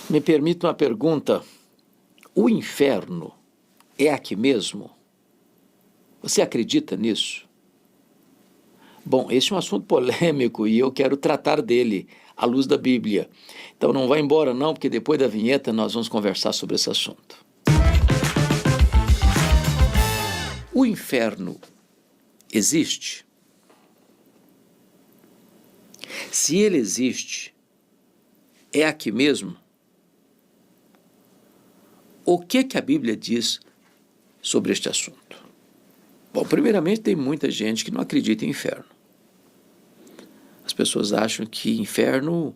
Me permita uma pergunta. O inferno é aqui mesmo? Você acredita nisso? Bom, esse é um assunto polêmico e eu quero tratar dele à luz da Bíblia. Então não vá embora não, porque depois da vinheta nós vamos conversar sobre esse assunto. O inferno existe? Se ele existe, é aqui mesmo? O que a Bíblia diz sobre este assunto? Bom, primeiramente tem muita gente que não acredita em inferno. As pessoas acham que inferno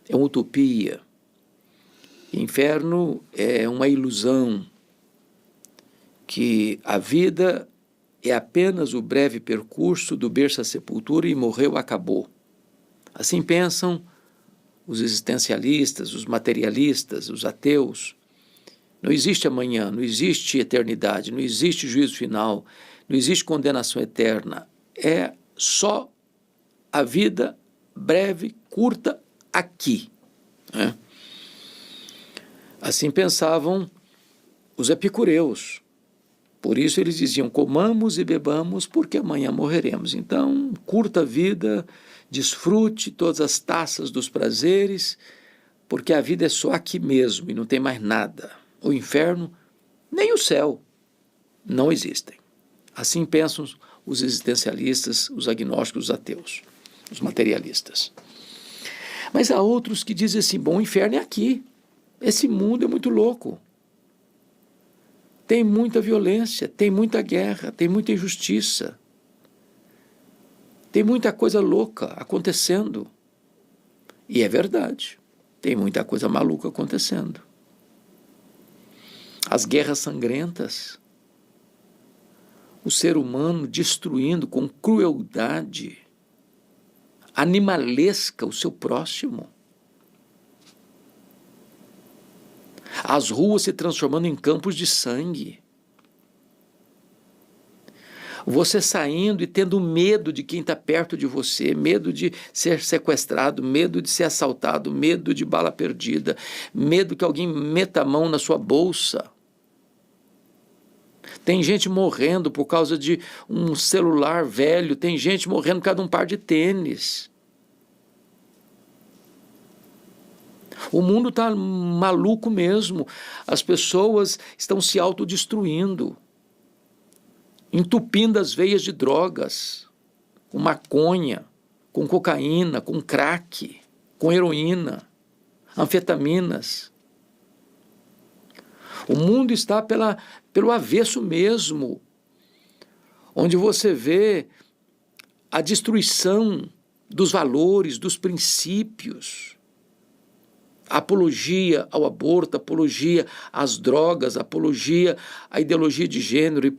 é uma utopia, inferno é uma ilusão, que a vida é apenas o breve percurso do berço à sepultura e morreu, acabou. Assim pensam os existencialistas, os materialistas, os ateus. Não existe amanhã, não existe eternidade, não existe juízo final, não existe condenação eterna. É só a vida breve, curta, aqui. Né? Assim pensavam os epicureus. Por isso eles diziam, comamos e bebamos, porque amanhã morreremos. Então, curta a vida, desfrute todas as taças dos prazeres, porque a vida é só aqui mesmo e não tem mais nada. O inferno, nem o céu, não existem. Assim pensam os existencialistas, os agnósticos, os ateus, os materialistas. Mas há outros que dizem assim, bom, o inferno é aqui. Esse mundo é muito louco. Tem muita violência, tem muita guerra, tem muita injustiça. Tem muita coisa louca acontecendo. E é verdade, tem muita coisa maluca acontecendo. As guerras sangrentas, o ser humano destruindo com crueldade animalesca o seu próximo. As ruas se transformando em campos de sangue. Você saindo e tendo medo de quem está perto de você, medo de ser sequestrado, medo de ser assaltado, medo de bala perdida, medo que alguém meta a mão na sua bolsa. Tem gente morrendo por causa de um celular velho, tem gente morrendo por causa de um par de tênis. O mundo está maluco mesmo, as pessoas estão se autodestruindo, entupindo as veias de drogas, com maconha, com cocaína, com crack, com heroína, anfetaminas. O mundo está pelo avesso mesmo, onde você vê a destruição dos valores, dos princípios, apologia ao aborto, apologia às drogas, apologia à ideologia de gênero,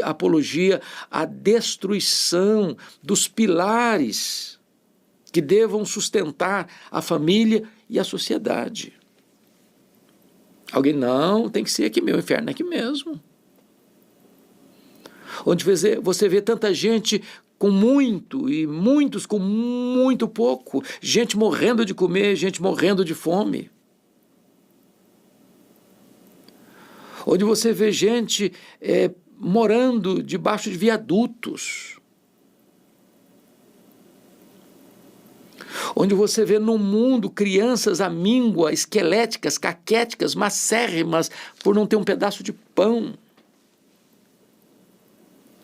apologia à destruição dos pilares que devam sustentar a família e a sociedade. Alguém, não, tem que ser aqui mesmo, o inferno é aqui mesmo. Onde você vê tanta gente com muito e muitos com muito pouco, gente morrendo de comer, gente morrendo de fome. Onde você vê gente morando debaixo de viadutos. Onde você vê no mundo crianças amíngua, esqueléticas, caquéticas, macérrimas, por não ter um pedaço de pão.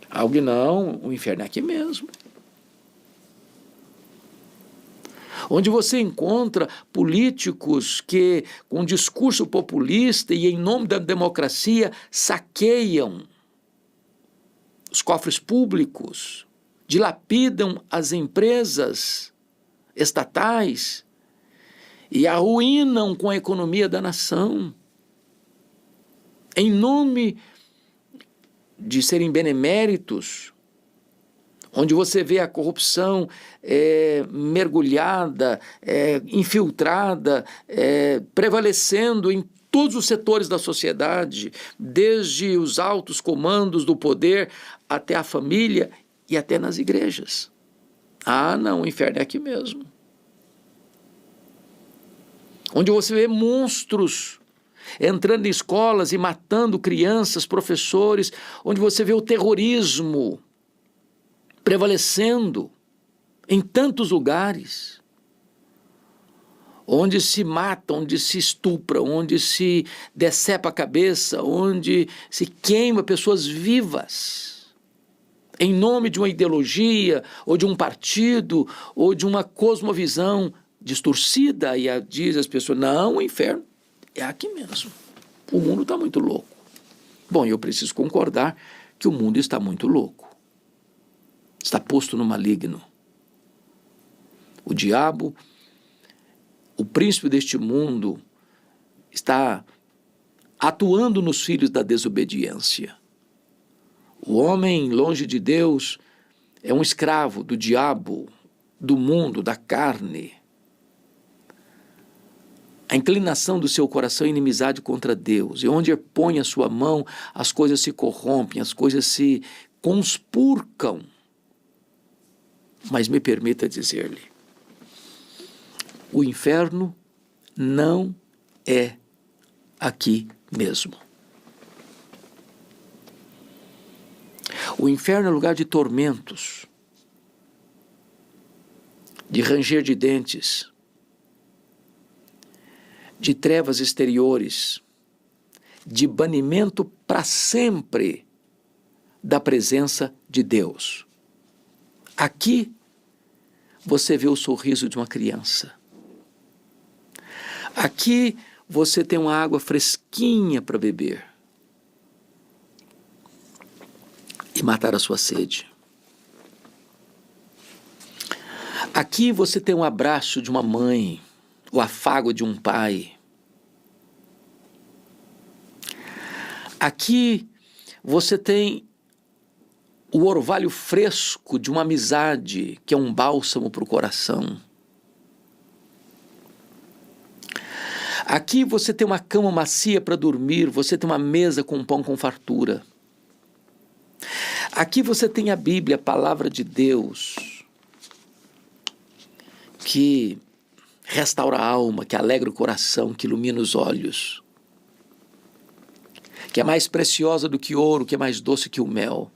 Alguém, não, o inferno é aqui mesmo. Onde você encontra políticos que, com discurso populista e em nome da democracia, saqueiam os cofres públicos, dilapidam as empresas estatais e arruinam com a economia da nação, em nome de serem beneméritos, onde você vê a corrupção mergulhada, infiltrada, prevalecendo em todos os setores da sociedade, desde os altos comandos do poder até a família e até nas igrejas. Ah, não, o inferno é aqui mesmo. onde você vê monstros entrando em escolas e matando crianças, professores, onde você vê o terrorismo prevalecendo em tantos lugares, onde se mata, onde se estupra, onde se decepa a cabeça, onde se queima pessoas vivas, em nome de uma ideologia, ou de um partido, ou de uma cosmovisão distorcida, e diz às pessoas, não, o inferno é aqui mesmo, o mundo está muito louco. Bom, eu preciso concordar que o mundo está muito louco, está posto no maligno. O diabo, o príncipe deste mundo, está atuando nos filhos da desobediência. O homem longe de Deus é um escravo do diabo, do mundo, da carne. A inclinação do seu coração é inimizade contra Deus. E onde põe a sua mão, as coisas se corrompem, as coisas se conspurcam. Mas me permita dizer-lhe, o inferno não é aqui mesmo. O inferno é lugar de tormentos, de ranger de dentes, de trevas exteriores, de banimento para sempre da presença de Deus. Aqui você vê o sorriso de uma criança. Aqui você tem uma água fresquinha para beber e matar a sua sede. Aqui você tem um abraço de uma mãe, o afago de um pai. Aqui você tem o orvalho fresco de uma amizade, que é um bálsamo para o coração. Aqui você tem uma cama macia para dormir, você tem uma mesa com pão com fartura. Aqui você tem a Bíblia, a palavra de Deus, que restaura a alma, que alegra o coração, que ilumina os olhos, que é mais preciosa do que ouro, que é mais doce que o mel.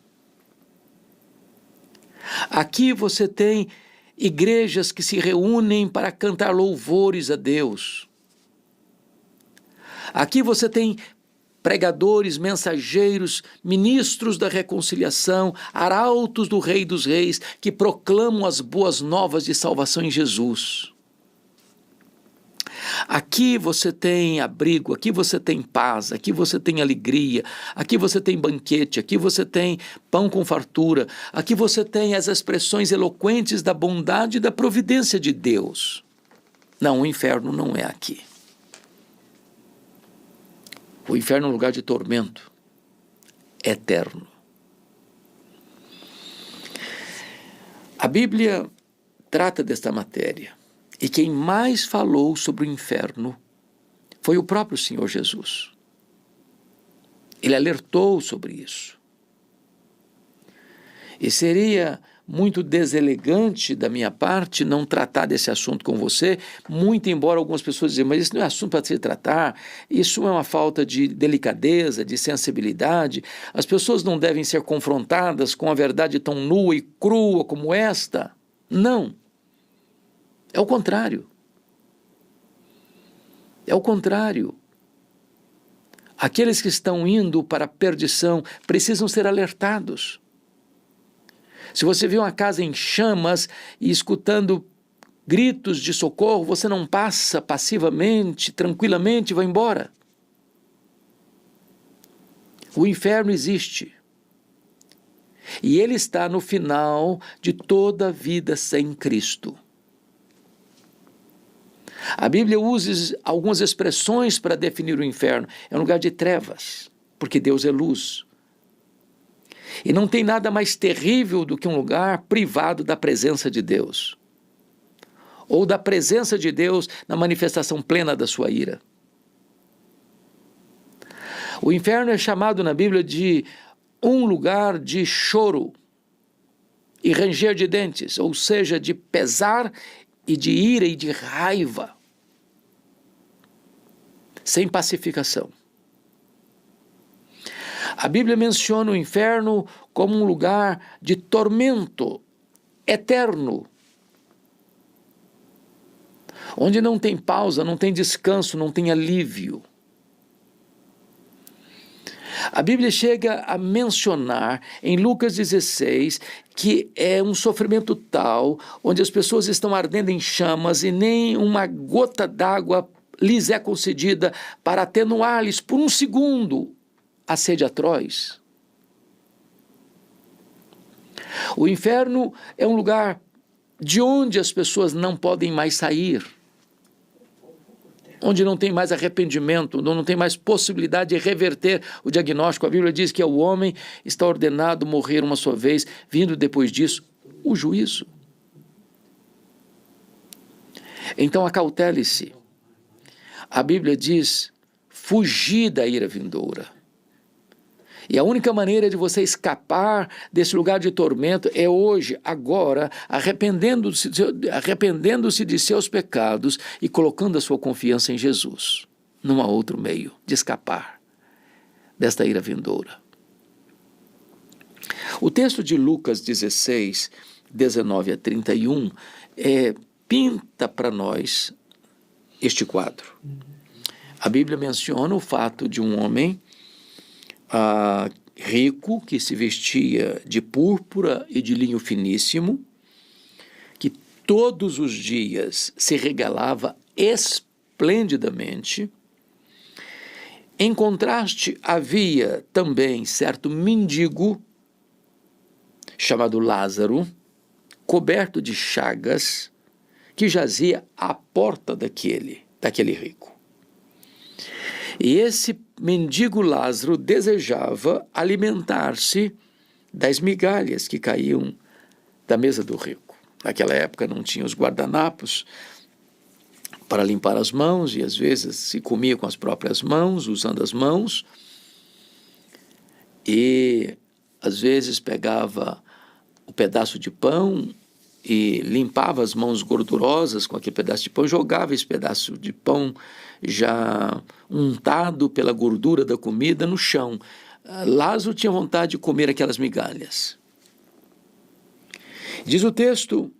Aqui você tem igrejas que se reúnem para cantar louvores a Deus. Aqui você tem pregadores, mensageiros, ministros da reconciliação, arautos do Rei dos Reis, que proclamam as boas novas de salvação em Jesus. Aqui você tem abrigo, aqui você tem paz, aqui você tem alegria, aqui você tem banquete, aqui você tem pão com fartura, aqui você tem as expressões eloquentes da bondade e da providência de Deus. Não, o inferno não é aqui. O inferno é um lugar de tormento eterno. A Bíblia trata desta matéria, e quem mais falou sobre o inferno foi o próprio Senhor Jesus. Ele alertou sobre isso. E seria muito deselegante da minha parte não tratar desse assunto com você, muito embora algumas pessoas dizem, mas isso não é assunto para se tratar, isso é uma falta de delicadeza, de sensibilidade, as pessoas não devem ser confrontadas com a verdade tão nua e crua como esta. Não. É o contrário. É o contrário. Aqueles que estão indo para a perdição precisam ser alertados. Se você vê uma casa em chamas e escutando gritos de socorro, você não passa passivamente, tranquilamente e vai embora. O inferno existe. E ele está no final de toda a vida sem Cristo. A Bíblia usa algumas expressões para definir o inferno. É um lugar de trevas, porque Deus é luz. E não tem nada mais terrível do que um lugar privado da presença de Deus, ou da presença de Deus na manifestação plena da sua ira. O inferno é chamado na Bíblia de um lugar de choro e ranger de dentes, ou seja, de pesar e de ira e de raiva. sem pacificação. A Bíblia menciona o inferno como um lugar de tormento eterno, onde não tem pausa, não tem descanso, não tem alívio. A Bíblia chega a mencionar em Lucas 16 que é um sofrimento tal, onde as pessoas estão ardendo em chamas e nem uma gota d'água lhes é concedida para atenuar-lhes por um segundo a sede atroz. O inferno é um lugar de onde as pessoas não podem mais sair, onde não tem mais arrependimento, onde não tem mais possibilidade de reverter o diagnóstico. A Bíblia diz que o homem está ordenado morrer uma só vez, vindo depois disso o juízo. Então acautele-se. A Bíblia diz, fugir da ira vindoura. E a única maneira de você escapar desse lugar de tormento é hoje, agora, arrependendo-se de seus pecados e colocando a sua confiança em Jesus. Não há outro meio de escapar desta ira vindoura. O texto de Lucas 16, 19 a 31, pinta para nós este quadro. A Bíblia menciona o fato de um homem rico, que se vestia de púrpura e de linho finíssimo, que todos os dias se regalava esplendidamente. Em contraste, havia também certo mendigo, chamado Lázaro, coberto de chagas, que jazia à porta daquele rico. E esse mendigo Lázaro desejava alimentar-se das migalhas que caíam da mesa do rico. Naquela época não tinha os guardanapos para limpar as mãos e às vezes se comia com as próprias mãos, usando as mãos. E às vezes pegava o pedaço de pão e limpava as mãos gordurosas com aquele pedaço de pão, jogava esse pedaço de pão já untado pela gordura da comida no chão. Lázaro tinha vontade de comer aquelas migalhas. Diz o texto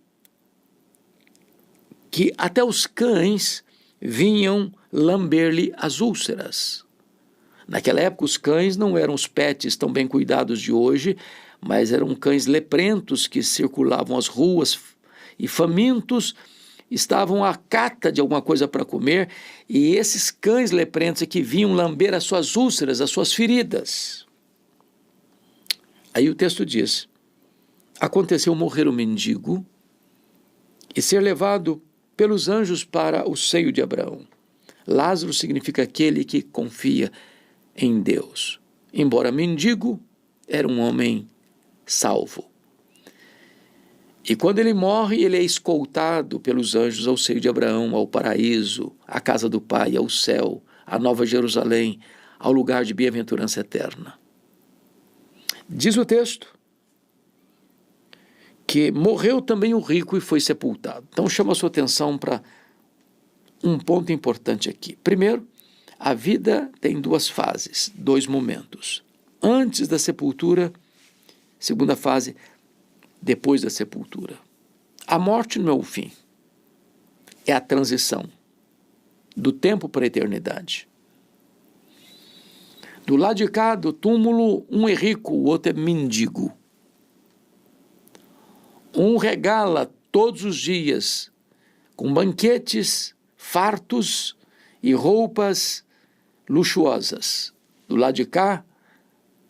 que até os cães vinham lamber-lhe as úlceras. Naquela época os cães não eram os pets tão bem cuidados de hoje, mas eram cães leprentos que circulavam as ruas e famintos estavam à cata de alguma coisa para comer, e esses cães leprentos é que vinham lamber as suas úlceras, as suas feridas. Aí o texto diz, aconteceu morrer o mendigo e ser levado pelos anjos para o seio de Abraão. Lázaro significa aquele que confia em Deus. Embora mendigo, era um homem salvo. E quando ele morre, ele é escoltado pelos anjos ao seio de Abraão, ao paraíso, à casa do Pai, ao céu, à Nova Jerusalém, ao lugar de bem-aventurança eterna. Diz o texto que morreu também o rico e foi sepultado. Então chama a sua atenção para um ponto importante aqui. Primeiro, a vida tem duas fases, dois momentos. Antes da sepultura, segunda fase, depois da sepultura. A morte não é o fim, é a transição do tempo para a eternidade. Do lado de cá do túmulo, um é rico, o outro é mendigo. Um regala todos os dias com banquetes fartos e roupas luxuosas. Do lado de cá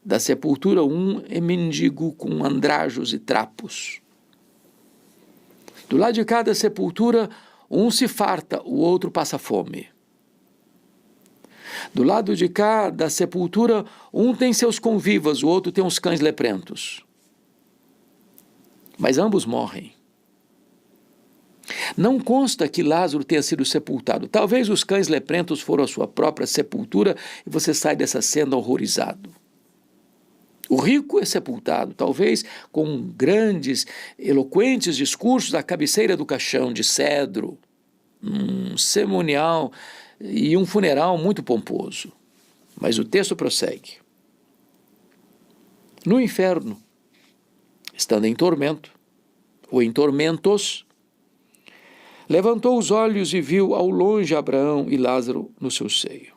da sepultura, um é mendigo com andrajos e trapos. Do lado de cá da sepultura, um se farta, o outro passa fome. Do lado de cá da sepultura, um tem seus convivas, o outro tem uns cães leprentos. Mas ambos morrem. Não consta que Lázaro tenha sido sepultado. Talvez os cães leprentos foram a sua própria sepultura e você sai dessa cena horrorizado. O rico é sepultado, talvez com grandes, eloquentes discursos à cabeceira do caixão de cedro, um cerimonial e um funeral muito pomposo. Mas o texto prossegue. No inferno, estando em tormento, ou em tormentos, levantou os olhos e viu ao longe Abraão e Lázaro no seu seio.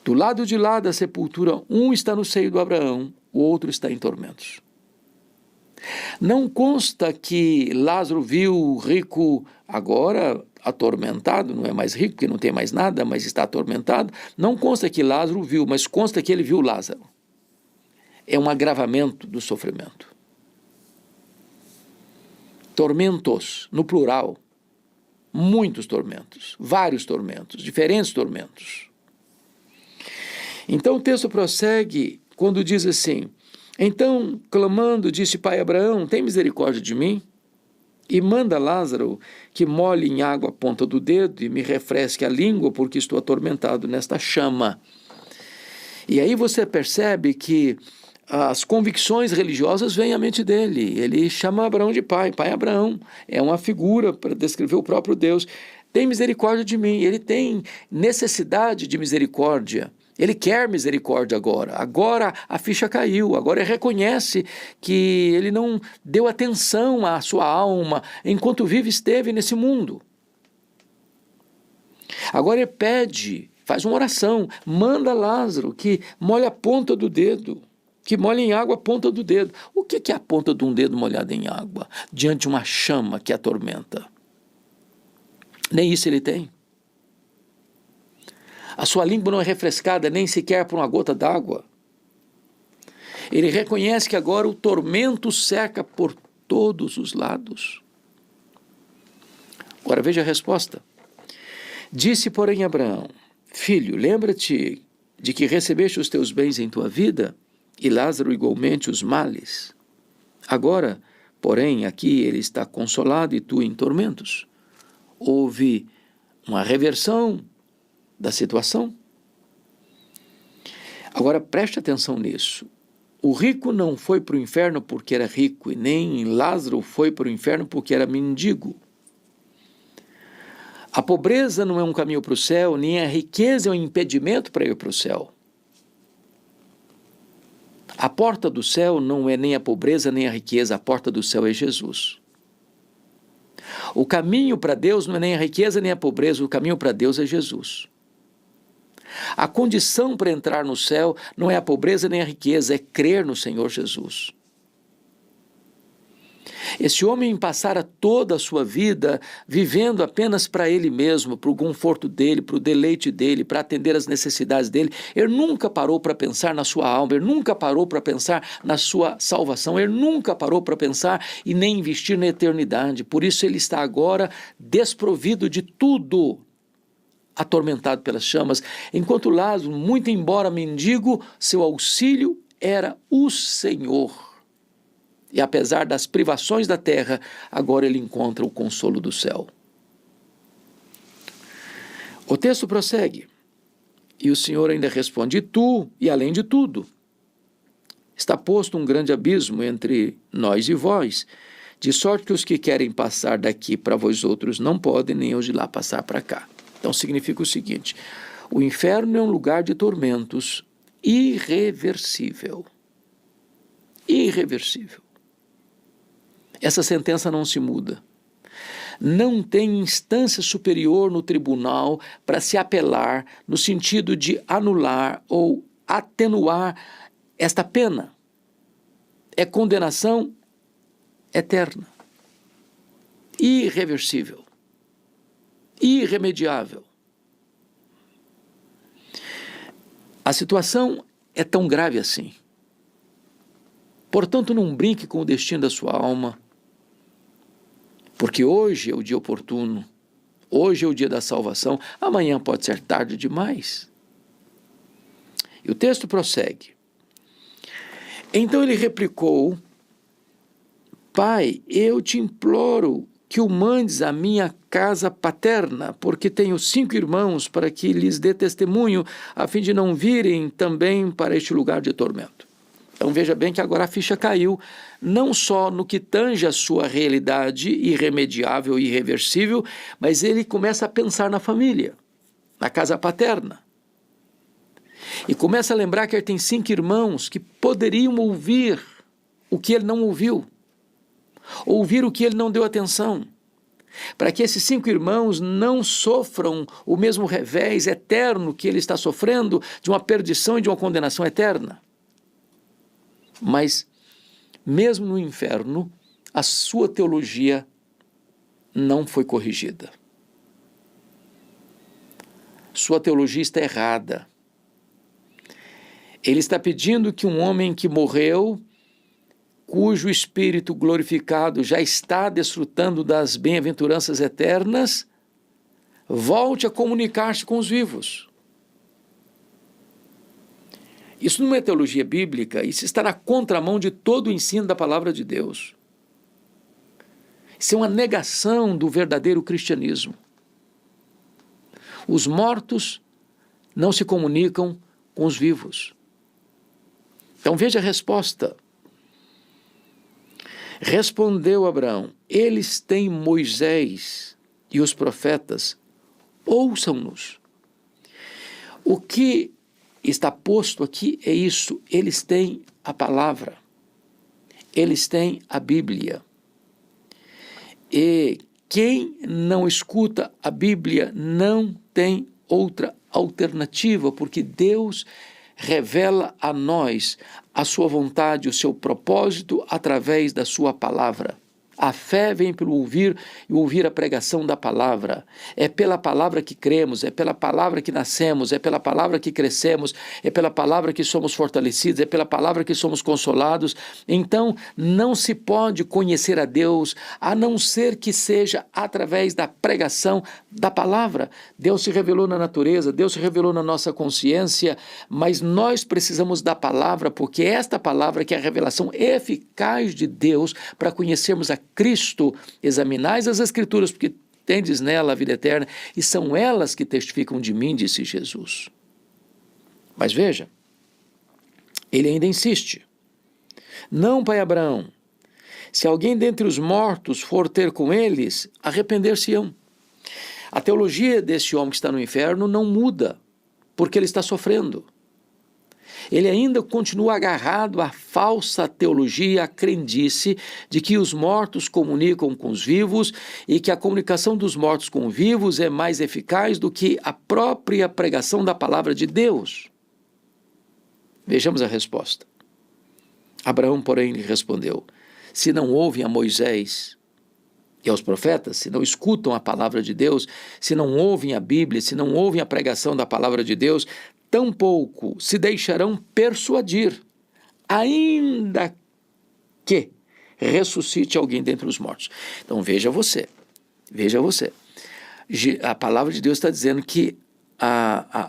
Do lado de lá da sepultura, um está no seio do Abraão, o outro está em tormentos. Não consta que Lázaro viu o rico agora atormentado, não é mais rico, porque não tem mais nada, mas está atormentado. Não consta que Lázaro viu, mas consta que ele viu Lázaro. É um agravamento do sofrimento. Tormentos, no plural, muitos tormentos, vários tormentos, diferentes tormentos. Então o texto prossegue quando diz assim: então, clamando, disse: Pai Abraão, tem misericórdia de mim? E manda Lázaro que molhe em água a ponta do dedo e me refresque a língua, porque estou atormentado nesta chama. E aí você percebe que as convicções religiosas vêm à mente dele. Ele chama Abraão de pai, pai Abraão. É uma figura para descrever o próprio Deus. Tem misericórdia de mim. Ele tem necessidade de misericórdia. Ele quer misericórdia agora. Agora a ficha caiu. Agora ele reconhece que ele não deu atenção à sua alma enquanto vive esteve nesse mundo. Agora ele pede, faz uma oração, manda Lázaro que molhe a ponta do dedo, que molhe em água a ponta do dedo. O que é a ponta de um dedo molhada em água diante de uma chama que atormenta? Nem isso ele tem. A sua língua não é refrescada nem sequer por uma gota d'água. Ele reconhece que agora o tormento cerca por todos os lados. Agora veja a resposta. Disse, porém, Abraão: Filho, lembra-te de que recebeste os teus bens em tua vida, e Lázaro igualmente os males. Agora, porém, aqui ele está consolado e tu em tormentos. Houve uma reversão da situação. Agora preste atenção nisso. O rico não foi para o inferno porque era rico, e nem Lázaro foi para o inferno porque era mendigo. A pobreza não é um caminho para o céu, nem a riqueza é um impedimento para ir para o céu. A porta do céu não é nem a pobreza nem a riqueza, a porta do céu é Jesus. O caminho para Deus não é nem a riqueza nem a pobreza, o caminho para Deus é Jesus. A condição para entrar no céu não é a pobreza nem a riqueza, é crer no Senhor Jesus. Esse homem passara toda a sua vida vivendo apenas para ele mesmo, para o conforto dele, para o deleite dele, para atender às necessidades dele. Ele nunca parou para pensar na sua alma, ele nunca parou para pensar na sua salvação, ele nunca parou para pensar e nem investir na eternidade. Por isso ele está agora desprovido de tudo, atormentado pelas chamas, enquanto Lázaro, muito embora mendigo, seu auxílio era o Senhor. E apesar das privações da terra, agora ele encontra o consolo do céu. O texto prossegue, e o Senhor ainda responde: E tu, e além de tudo, está posto um grande abismo entre nós e vós, de sorte que os que querem passar daqui para vós outros não podem, nem os de lá passar para cá. Então significa o seguinte: o inferno é um lugar de tormentos irreversível. Irreversível. Essa sentença não se muda. Não tem instância superior no tribunal para se apelar no sentido de anular ou atenuar esta pena. É condenação eterna, irreversível, irremediável. A situação é tão grave assim. Portanto, não brinque com o destino da sua alma, porque hoje é o dia oportuno, hoje é o dia da salvação, amanhã pode ser tarde demais. E o texto prossegue. Então ele replicou: Pai, eu te imploro que o mandes à minha casa paterna, porque tenho 5 irmãos, para que lhes dê testemunho, a fim de não virem também para este lugar de tormento. Então veja bem que agora a ficha caiu, não só no que tange a sua realidade irremediável e irreversível, mas ele começa a pensar na família. na casa paterna. E começa a lembrar que ele tem 5 irmãos que poderiam ouvir o que ele não ouviu, ouvir o que ele não deu atenção, para que esses 5 irmãos não sofram o mesmo revés eterno que ele está sofrendo, de uma perdição e de uma condenação eterna. Mas, mesmo no inferno, a sua teologia não foi corrigida. Sua teologia está errada. Ele está pedindo que um homem que morreu, cujo espírito glorificado já está desfrutando das bem-aventuranças eternas, volte a comunicar-se com os vivos. Isso não é teologia bíblica, isso está na contramão de todo o ensino da palavra de Deus. Isso é uma negação do verdadeiro cristianismo. Os mortos não se comunicam com os vivos. Então veja a resposta. Respondeu Abraão: eles têm Moisés e os profetas, ouçam-nos. O que está posto aqui é isso: eles têm a palavra, eles têm a Bíblia. E quem não escuta a Bíblia não tem outra alternativa, porque Deus revela a nós a sua vontade, o seu propósito através da sua palavra. A fé vem pelo ouvir e ouvir a pregação da palavra. É pela palavra que cremos, é pela palavra que nascemos, é pela palavra que crescemos, é pela palavra que somos fortalecidos, é pela palavra que somos consolados. Então, não se pode conhecer a Deus a não ser que seja através da pregação da palavra. Deus se revelou na natureza, Deus se revelou na nossa consciência, mas nós precisamos da palavra, porque esta palavra que é a revelação eficaz de Deus para conhecermos a Cristo. Examinais as Escrituras, porque tendes nela a vida eterna, e são elas que testificam de mim, disse Jesus. Mas veja, ele ainda insiste. Não, pai Abraão, se alguém dentre os mortos for ter com eles, arrepender-se-ão. A teologia desse homem que está no inferno não muda, porque ele está sofrendo. Ele ainda continua agarrado à falsa teologia, à crendice de que os mortos comunicam com os vivos e que a comunicação dos mortos com os vivos é mais eficaz do que a própria pregação da palavra de Deus. Vejamos a resposta. Abraão, porém, lhe respondeu: se não ouvem a Moisés e aos profetas, se não escutam a palavra de Deus, se não ouvem a Bíblia, se não ouvem a pregação da palavra de Deus, tampouco se deixarão persuadir, ainda que ressuscite alguém dentre os mortos. Então veja você. A palavra de Deus está dizendo que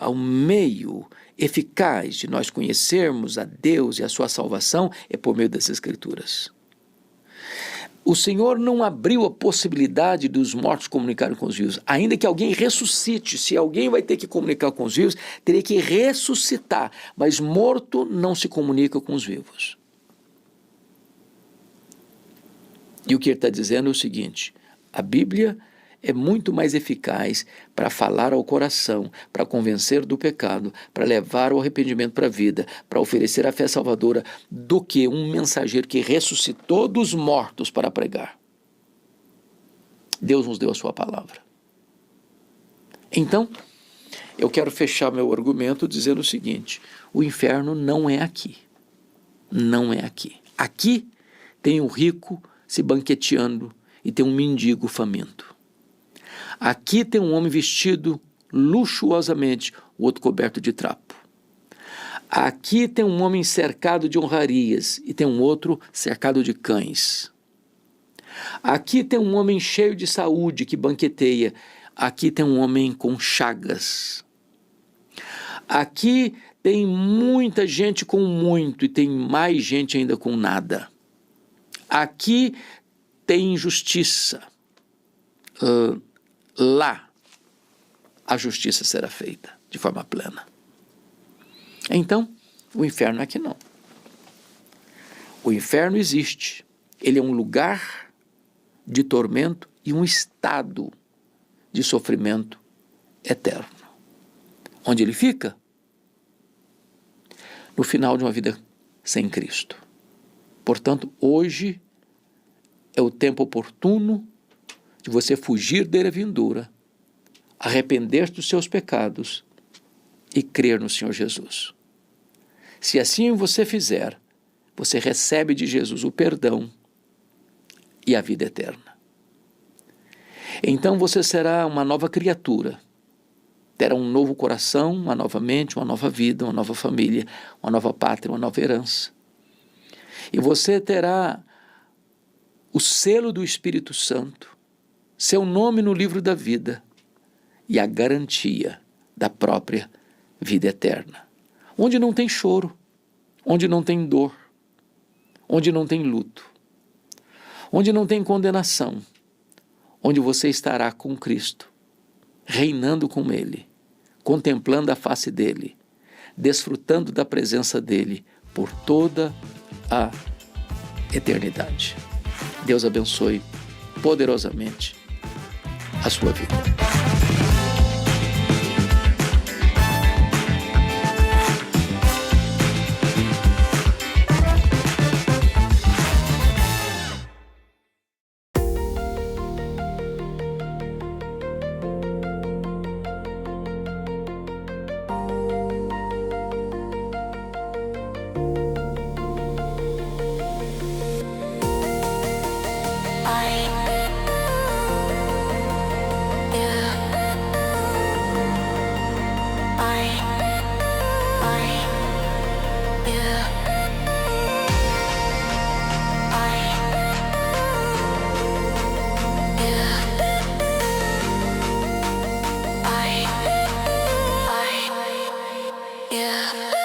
o meio eficaz de nós conhecermos a Deus e a sua salvação é por meio das Escrituras. O Senhor não abriu a possibilidade dos mortos comunicarem com os vivos, ainda que alguém ressuscite. Se alguém vai ter que comunicar com os vivos, teria que ressuscitar, mas morto não se comunica com os vivos. E o que ele está dizendo é o seguinte: a Bíblia é muito mais eficaz para falar ao coração, para convencer do pecado, para levar o arrependimento para a vida, para oferecer a fé salvadora, do que um mensageiro que ressuscitou dos mortos para pregar. Deus nos deu a sua palavra. Então, eu quero fechar meu argumento dizendo o seguinte: o inferno não é aqui. Não é aqui. Aqui tem um rico se banqueteando e tem um mendigo faminto. Aqui tem um homem vestido luxuosamente, o outro coberto de trapo. Aqui tem um homem cercado de honrarias e tem um outro cercado de cães. Aqui tem um homem cheio de saúde que banqueteia. Aqui tem um homem com chagas. Aqui tem muita gente com muito e tem mais gente ainda com nada. Aqui tem injustiça. Lá a justiça será feita de forma plena. Então, o inferno aqui não. O inferno existe. Ele é um lugar de tormento e um estado de sofrimento eterno. Onde ele fica? No final de uma vida sem Cristo. Portanto, hoje é o tempo oportuno de você fugir da era vindoura, arrepender dos seus pecados e crer no Senhor Jesus. Se assim você fizer, você recebe de Jesus o perdão e a vida eterna. Então você será uma nova criatura, terá um novo coração, uma nova mente, uma nova vida, uma nova família, uma nova pátria, uma nova herança. E você terá o selo do Espírito Santo, seu nome no livro da vida e a garantia da própria vida eterna. Onde não tem choro, onde não tem dor, onde não tem luto, onde não tem condenação, onde você estará com Cristo, reinando com Ele, contemplando a face dEle, desfrutando da presença dEle por toda a eternidade. Deus abençoe poderosamente a sua vida. Yeah.